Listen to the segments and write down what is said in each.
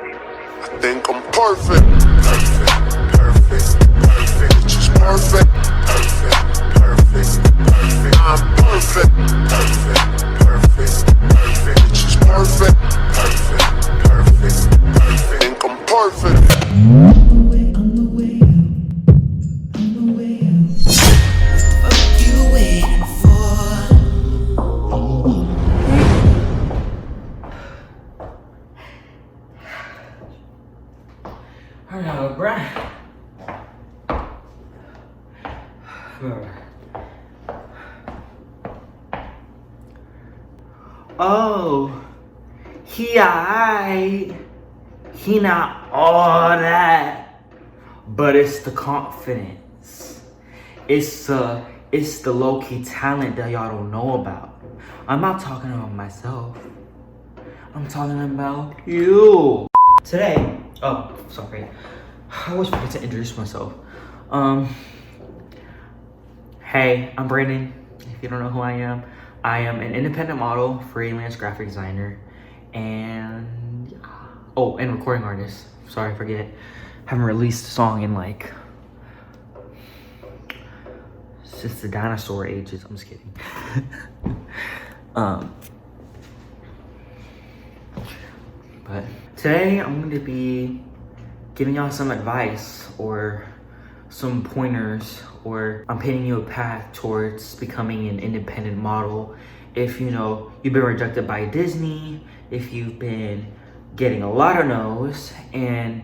I think I'm perfect. Perfect, perfect, perfect. It's just perfect. Perfect, perfect, perfect. I'm perfect. Perfect, perfect, perfect. It's just perfect. Perfect, perfect, perfect. I think I'm perfect. On the way out, on the way out. Fuck you waiting for? Hello, bruh. Oh, he alright. He not all that, but it's the confidence. It's the low-key talent that y'all don't know about. I'm not talking about myself. I'm talking about you. Today, oh, sorry. I always forget to introduce myself. Hey, I'm Brandon. If you don't know who I am an independent model, freelance graphic designer, and and recording artist. Sorry, I forget. Haven't released a song in like since the dinosaur ages. I'm just kidding. But today I'm going to be giving y'all some advice or some pointers, or I'm painting you a path towards becoming an independent model. If you know you've been rejected by Disney, if you've been getting a lot of no's, and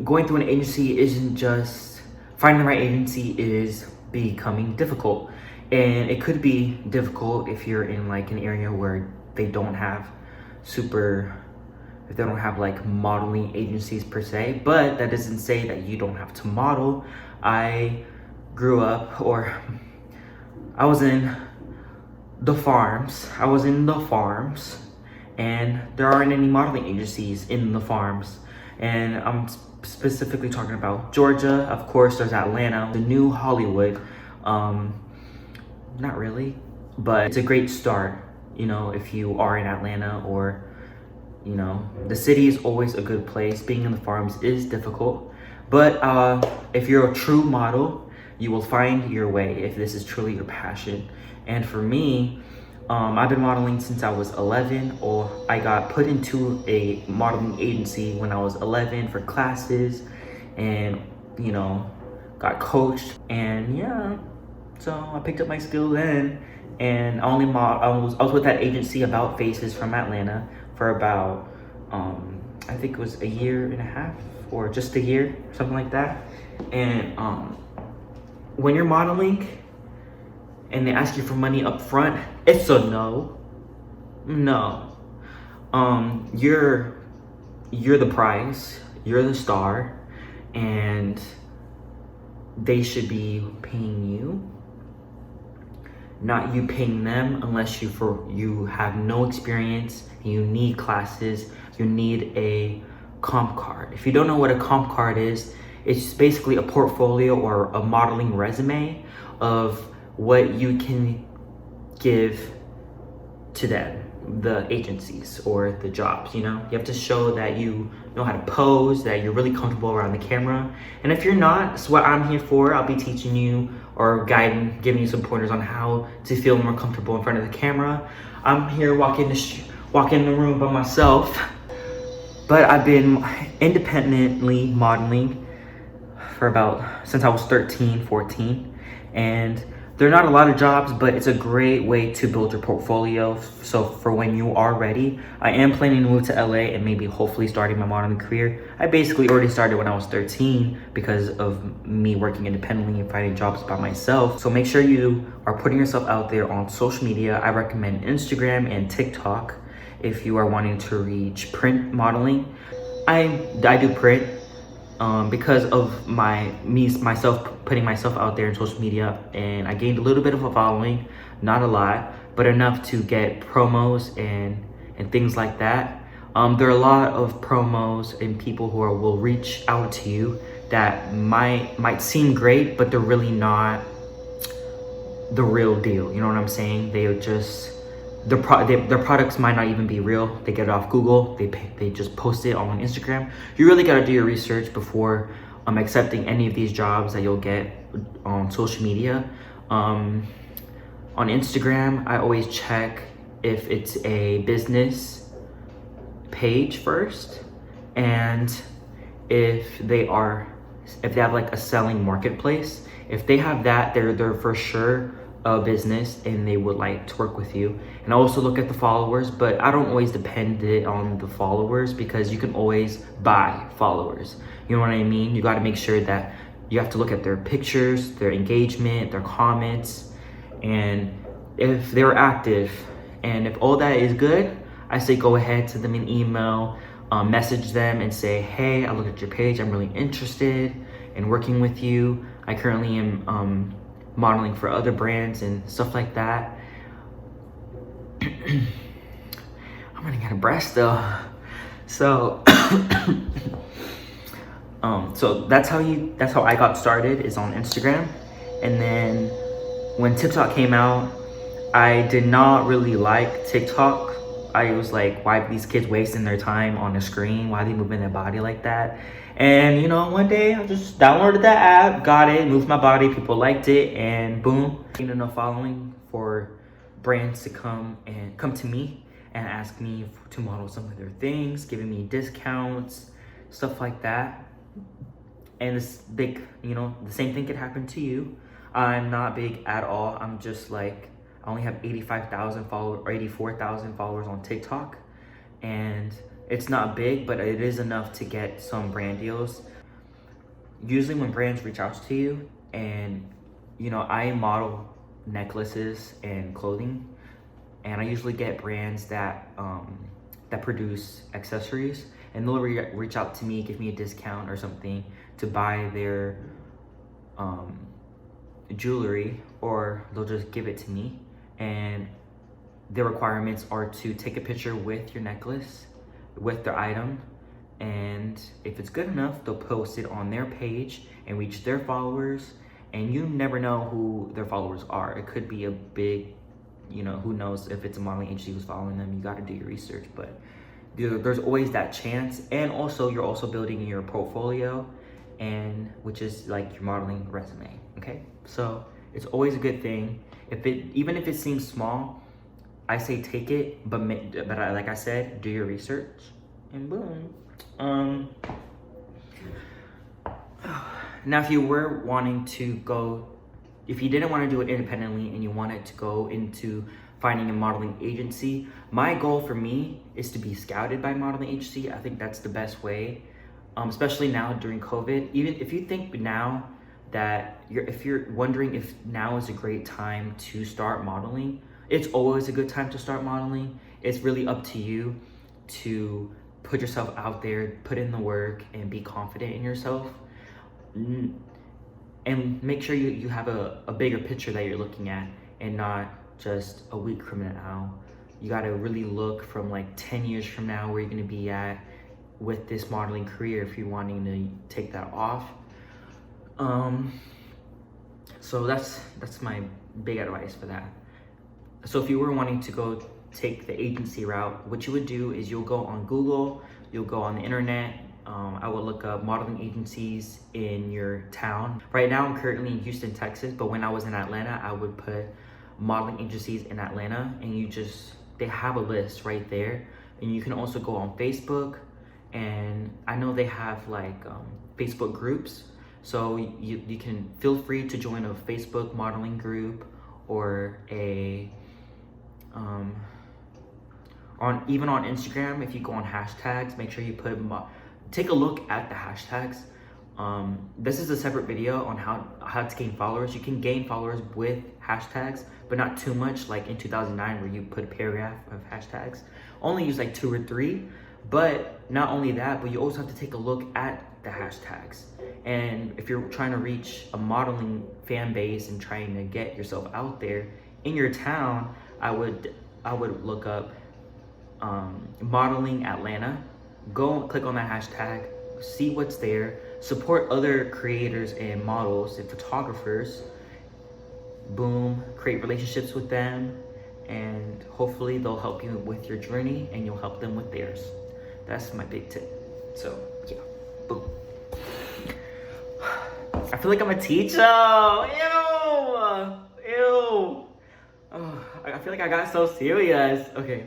going through an agency isn't just finding the right agency, is becoming difficult. And it could be difficult if you're in like an area where they don't have if they don't have like modeling agencies per se, but that doesn't say that you don't have to model. I grew up, or I was in the farms, and there aren't any modeling agencies in the farms. And I'm specifically talking about Georgia. Of course, there's Atlanta, the new Hollywood. Not really, but it's a great start, you know, if you are in Atlanta, or you know, the city is always a good place. Being in the farms is difficult, but if you're a true model, you will find your way if this is truly your passion. And for me, I've been modeling since I was 11, or I got put into a modeling agency when I was 11 for classes, and you know, got coached, and yeah, so I picked up my skill then. And I was with that agency, About Faces, from Atlanta, for about I think it was a year and a half, or just a year, something like that. And when you're modeling and they ask you for money up front, it's a no. You're the prize, you're the star, and they should be paying you, not you paying them, unless you have no experience, you need classes, you need a comp card. If you don't know what a comp card is, it's basically a portfolio or a modeling resume of what you can give to them, the agencies or the jobs. You know, you have to show that you know how to pose, that you're really comfortable around the camera. And if you're not, it's what I'm here for. I'll be teaching you or guiding, giving you some pointers on how to feel more comfortable in front of the camera. I'm here walking in the room by myself, but I've been independently modeling since I was 13, 14, and there are not a lot of jobs, but it's a great way to build your portfolio. So for when you are ready, I am planning to move to LA and maybe hopefully starting my modeling career. I basically already started when I was 13 because of me working independently and finding jobs by myself. So make sure you are putting yourself out there on social media. I recommend Instagram and TikTok if you are wanting to reach print modeling. I do print. Because of myself putting myself out there in social media, and I gained a little bit of a following, not a lot, but enough to get promos and things like that. There are a lot of promos and people who will reach out to you that might seem great, but they're really not the real deal. You know what I'm saying? They are just their products might not even be real. They get it off Google. They just post it on Instagram. You really gotta do your research before accepting any of these jobs that you'll get on social media. On Instagram, I always check if it's a business page first, and if they have like a selling marketplace. If they have that, they're for sure a business and they would like to work with you. And I also look at the followers, but I don't always depend it on the followers, because you can always buy followers. You know what I mean? You got to make sure that you have to look at their pictures, their engagement, their comments, and if they're active. And if all that is good, I say go ahead, send them an email, message them and say, hey, I looked at your page, I'm really interested in working with you. I currently am modeling for other brands and stuff like that. I'm running out of breath though. So so that's how I got started, is on Instagram. And then when TikTok came out, I did not really like TikTok. I was like, why are these kids wasting their time on the screen? Why are they moving their body like that? And you know, one day I just downloaded that app, got it, moved my body, people liked it, and boom, gained enough following for brands to come to me and ask me to model some of their things, giving me discounts, stuff like that. And this big, you know, the same thing could happen to you. I'm not big at all. I'm just like, I only have 85,000 followers or 84,000 followers on TikTok, and it's not big, but it is enough to get some brand deals. Usually when brands reach out to you, and you know, I model necklaces and clothing, and I usually get brands that produce accessories, and they'll reach out to me, give me a discount or something to buy their jewelry, or they'll just give it to me. And the requirements are to take a picture with your necklace, with their item, and if it's good enough, they'll post it on their page and reach their followers. And you never know who their followers are. It could be a big, you know, who knows if it's a modeling agency who's following them. You got to do your research, but there's always that chance. And also, you're also building your portfolio, and which is like your modeling resume. Okay, so it's always a good thing. Even if it seems small, I say take it, but like I said, do your research, and boom. Now, if you were wanting to go, if you didn't want to do it independently and you wanted to go into finding a modeling agency, my goal for me is to be scouted by a modeling agency. I think that's the best way, especially now during COVID. Even if you think now that if you're wondering if now is a great time to start modeling, it's always a good time to start modeling. It's really up to you to put yourself out there, put in the work, and be confident in yourself. And make sure you have a bigger picture that you're looking at, and not just a week from now. You gotta really look from like 10 years from now where you're gonna be at with this modeling career if you're wanting to take that off. So that's my big advice for that. So if you were wanting to go take the agency route, what you would do is you'll go on Google, you'll go on the internet. I will look up modeling agencies in your town. Right now I'm currently in Houston, Texas, but when I was in Atlanta, I would put modeling agencies in Atlanta, and they have a list right there. And you can also go on Facebook, and I know they have like Facebook groups. So you can feel free to join a Facebook modeling group, or even on Instagram. If you go on hashtags, make sure you take a look at the hashtags. This is a separate video on how to gain followers. You can gain followers with hashtags, but not too much like in 2009 where you put a paragraph of hashtags. Only use like 2 or 3. But not only that, but you also have to take a look at the hashtags. And if you're trying to reach a modeling fan base and trying to get yourself out there in your town, I would look up modeling Atlanta. Go click on that hashtag, see what's there, support other creators and models and photographers. Boom, create relationships with them, and hopefully they'll help you with your journey and you'll help them with theirs. That's my big tip. So yeah, boom. I feel like I'm a teacher. Ew. Oh, I feel like I got so serious. Okay,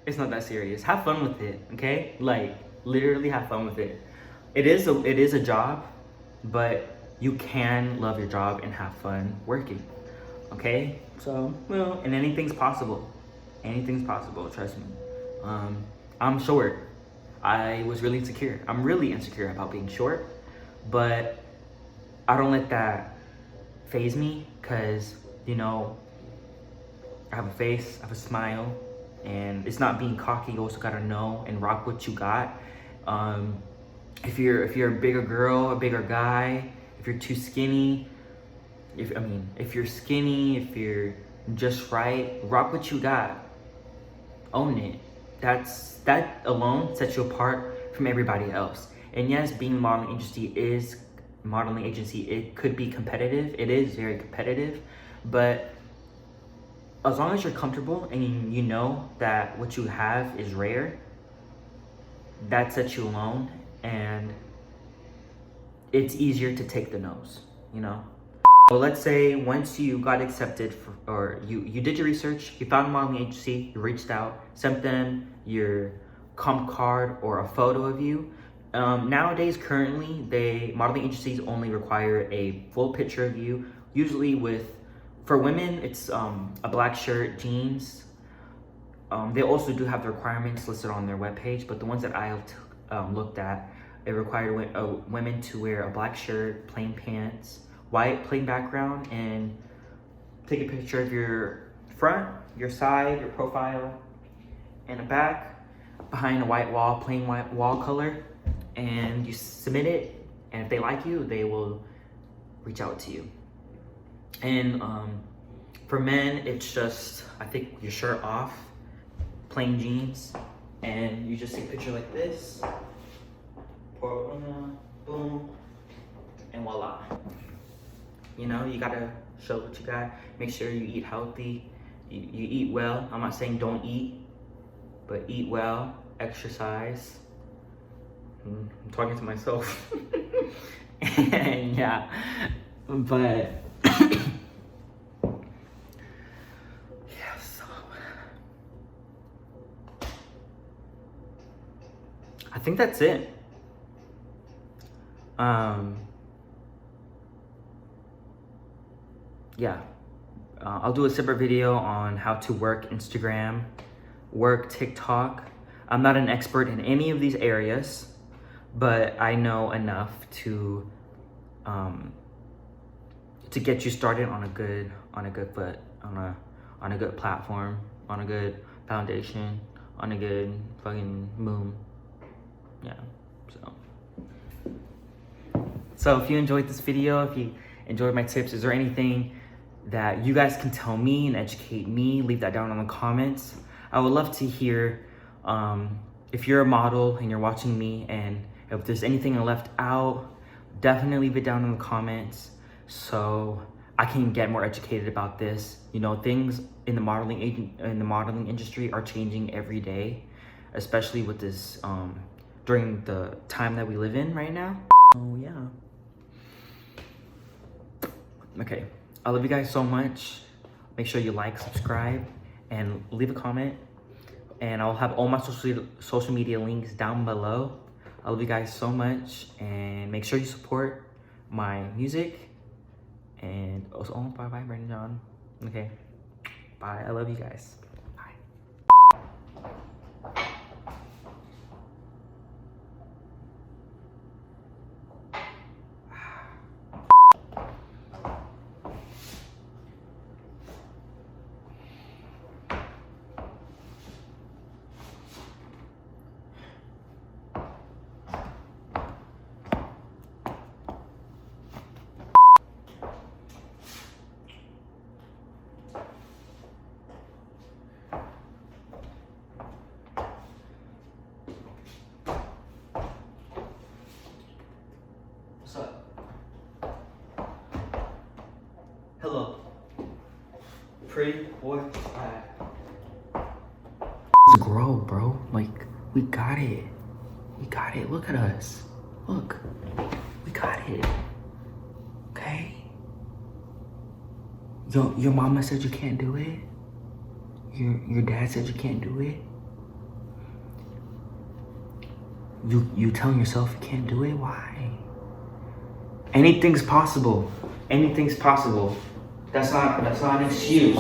it's not that serious. Have fun with it, okay? Like literally have fun with it. It is a job, but you can love your job and have fun working. Okay? So, well, and anything's possible. Anything's possible, trust me. I'm short. I was really insecure. I'm really insecure about being short, but I don't let that phase me because, you know, I have a face, I have a smile, and it's not being cocky. You also gotta know and rock what you got. If you're a bigger girl, a bigger guy, if you're too skinny, if you're skinny, if you're just right, rock what you got. Own it. That alone sets you apart from everybody else. And yes, being a modeling agency, it could be competitive. It is very competitive, but as long as you're comfortable and you know that what you have is rare, that sets you alone, and it's easier to take the no's, you know? So let's say once you got accepted or you did your research, you found a modeling agency, you reached out, sent them your comp card or a photo of you. Nowadays, currently, modeling agencies only require a full picture of you, usually for women, it's a black shirt, jeans. They also do have the requirements listed on their webpage, but the ones that I looked at, it required women to wear a black shirt, plain pants, white plain background, and take a picture of your front, your side, your profile, and a back behind a white wall, plain white wall color, and you submit it, and if they like you, they will reach out to you. And for men, it's just, I think, your shirt off, plain jeans, and you just take a picture like this, pour one, boom, and voila. You know, you gotta show what you got. Make sure you eat healthy, you eat well. I'm not saying don't eat, but eat well, exercise. I'm talking to myself. And yeah, but I think that's it. Yeah, I'll do a separate video on how to work Instagram, work TikTok. I'm not an expert in any of these areas, but I know enough to get you started on a good foot, on a good platform, on a good foundation, on a good fucking boom. Yeah, so if you enjoyed this video, if you enjoyed my tips, is there anything that you guys can tell me and educate me? Leave that down in the comments. I would love to hear if you're a model and you're watching me, and if there's anything I left out, definitely leave it down in the comments so I can get more educated about this. You know, things in the modeling industry are changing every day, especially with this during the time that we live in right now. Oh yeah. Okay, I love you guys so much. Make sure you like, subscribe, and leave a comment. And I'll have all my social media links down below. I love you guys so much, and make sure you support my music. And also, bye, Brandon John. Okay, bye. I love you guys. What's up? Hello. Pretty boy. Alright. grow, bro. Like, we got it. We got it. Look at us. Look. We got it. Okay? Your mama said you can't do it? Your dad said you can't do it? You telling yourself you can't do it? Why? Anything's possible. Anything's possible. That's not an excuse.